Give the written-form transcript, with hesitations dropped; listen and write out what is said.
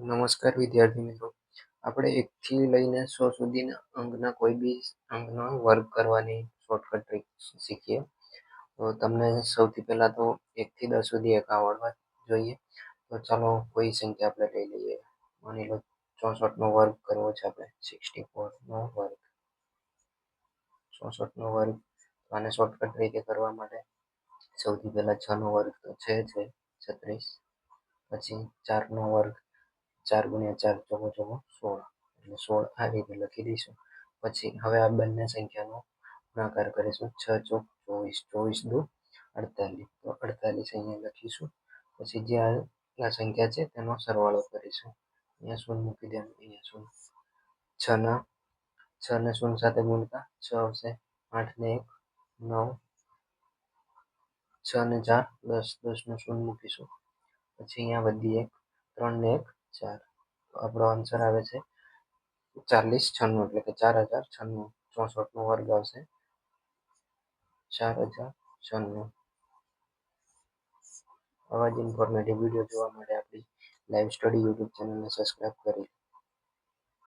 નમસ્કાર વિદ્યાર્થી મિત્રો. આપણે 1 થી લઈને 100 સુધીના અંકના કોઈ બી અંકનો વર્ગ કરવાની શોર્ટકટ ટ્રીક શીખીએ. તો તમને સૌથી પહેલા તો 1 થી 10 સુધી એક આવડવા જોઈએ. તો ચાલો કોઈ સંખ્યા આપણે લઈ લઈએ. માની લો 64 નો વર્ગ કરવો છે આપણે. 64 નો વર્ગ 64 નો વર્ગ. તો આને શોર્ટકટ રીતે કરવા માટે સૌથી પહેલા 6 નો વર્ગ તો 6 છે 36. પછી 4 નો વર્ગ 4 ગુણ્યા 4 ચોકો ચોકો 16 એટલે 16 આ રીતે લખી દઈશું. પછી હવે આ બંને સંખ્યાનો ગુણાકાર કરીશું. 6 ચોક 24 24 દુ 48 તો 48 અહીંયા લખીશું. પછી જે આ સંખ્યા છે તેનો સરવાળો કરીશું. અહીંયા શૂન્ય મૂકી દેવાનું, અહીંયા શૂન્ય. 6 ને શૂન્ય સાથે ગુણતા 6 આવશે. 8 ને 1 9, 6 ને 4 10 10 નું શૂન્ય મૂકીશું. પછી અહીંયા વધી 1 3 ને 1 4. તો આપણો આન્સર આવે છે 4096 એટલે કે 4096. 64 નો વર્ગ આવશે 4096. આવા જ ઇન્ફોર્મેટિવ વિડીયો જોવા માટે આપણી લાઈવ સ્ટડી યુટ્યુબ ચેનલને સબસ્ક્રાઈબ કરી